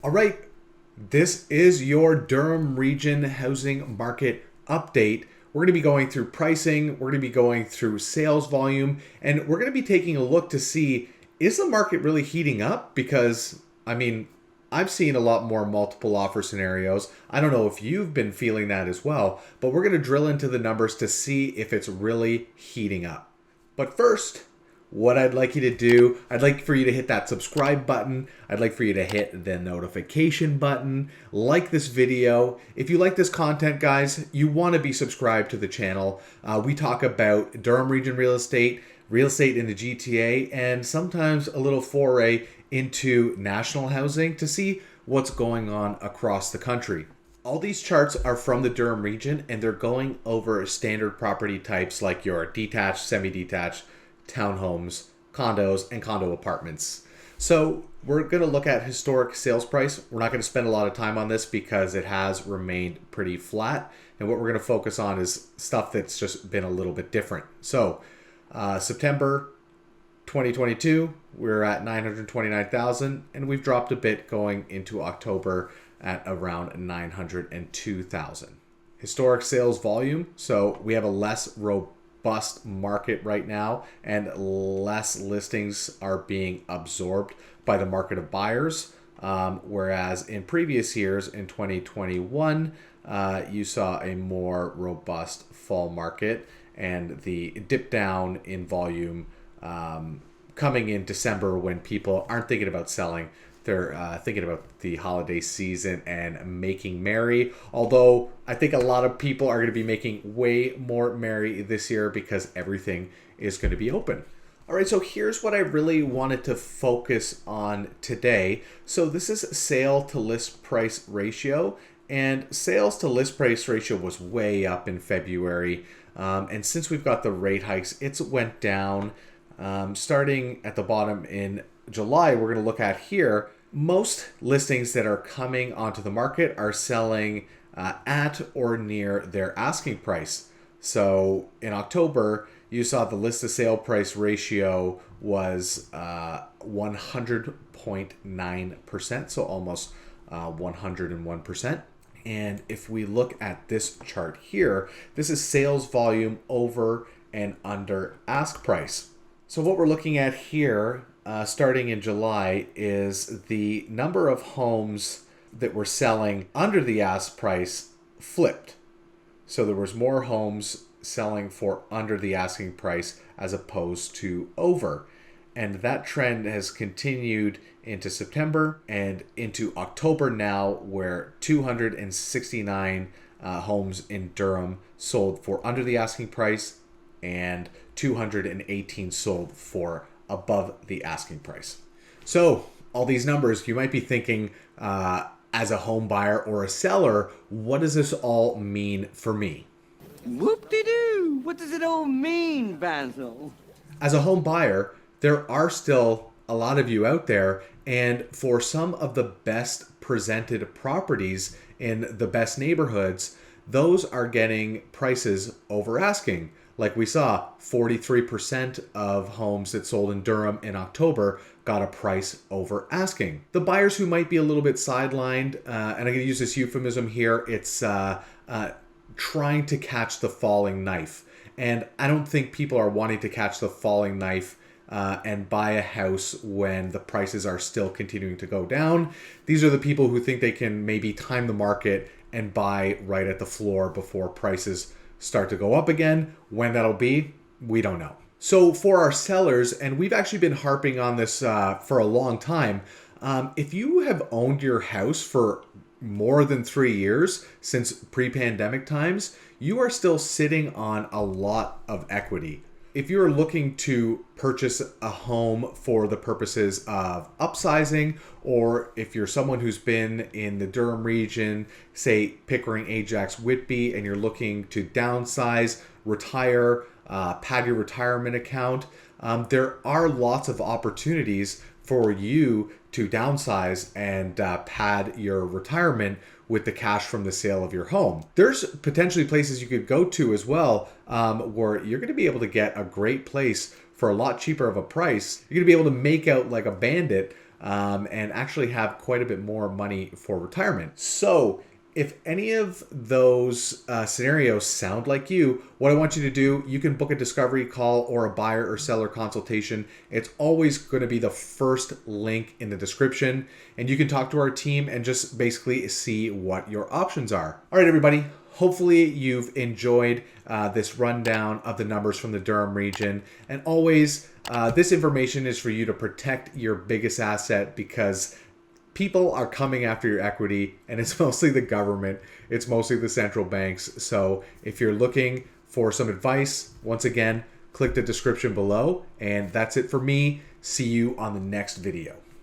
All right, this is your Durham Region housing market update. We're going to be going through pricing, we're going to be going through sales volume, and we're going to be taking a look to see, is the market really heating up? Because, I've seen a lot more multiple offer scenarios. I don't know if you've been feeling that as well, but we're going to drill into the numbers to see if it's really heating up. But first, what I'd like you to do, I'd like for you to hit that subscribe button. I'd like for you to hit the notification button, like this video. If you like this content, guys, you want to be subscribed to the channel. We talk about Durham Region Real Estate in the GTA, and sometimes a little foray into national housing to see what's going on across the country. All these charts are from the Durham region, and they're going over standard property types like your detached, semi-detached, townhomes, condos, and condo apartments. So we're going to look at historic sales price. We're not going to spend a lot of time on this because it has remained pretty flat. And what we're going to focus on is stuff that's just been a little bit different. So September 2022, we're at 929,000, and we've dropped a bit going into October at around 902,000. Historic sales volume. So we have a less robust market right now, and less listings are being absorbed by the market of buyers. Whereas in previous years, in 2021, you saw a more robust fall market, and the dip down in volume coming in December when people aren't thinking about selling. They're thinking about the holiday season and making merry. Although I think a lot of people are going to be making way more merry this year because everything is going to be open. All right, so here's what I really wanted to focus on today. So this is sale to list price ratio, and sales to list price ratio was way up in February. And since we've got the rate hikes, it's went down. Starting at the bottom in July, we're going to look at here. Most listings that are coming onto the market are selling at or near their asking price. So in October, you saw the list to sale price ratio was 100.9%, so almost 101%. And if we look at this chart here, this is sales volume over and under ask price. So what we're looking at here, starting in July, is the number of homes that were selling under the ask price flipped. So there was more homes selling for under the asking price as opposed to over. And that trend has continued into September and into October now, where 269 homes in Durham sold for under the asking price and 218 sold for above the asking price. So all these numbers, you might be thinking, as a home buyer or a seller, what does this all mean for me? Whoop-de-doo! What does it all mean, Basil? As a home buyer, there are still a lot of you out there, and for some of the best presented properties in the best neighborhoods, those are getting prices over asking. Like we saw, 43% of homes that sold in Durham in October got a price over asking. The buyers who might be a little bit sidelined, and I'm going to use this euphemism here, it's trying to catch the falling knife. And I don't think people are wanting to catch the falling knife and buy a house when the prices are still continuing to go down. These are the people who think they can maybe time the market and buy right at the floor before prices start to go up again. When that'll be, we don't know. So for our sellers, and we've actually been harping on this for a long time, if you have owned your house for more than 3 years since pre-pandemic times, you are still sitting on a lot of equity. If you're looking to purchase a home for the purposes of upsizing, or if you're someone who's been in the Durham region, say Pickering, Ajax, Whitby, and you're looking to downsize, retire, pad your retirement account, there are lots of opportunities for you to downsize and pad your retirement with the cash from the sale of your home. There's potentially places you could go to as well where you're going to be able to get a great place for a lot cheaper of a price. You're going to be able to make out like a bandit and actually have quite a bit more money for retirement. So if any of those scenarios sound like you, what I want you to do, you can book a discovery call or a buyer or seller consultation. It's always going to be the first link in the description, and you can talk to our team and just basically see what your options are. All right, everybody. Hopefully you've enjoyed this rundown of the numbers from the Durham region. And always, this information is for you to protect your biggest asset, because people are coming after your equity, and it's mostly the government. It's mostly the central banks. So if you're looking for some advice, once again, click the description below. And that's it for me. See you on the next video.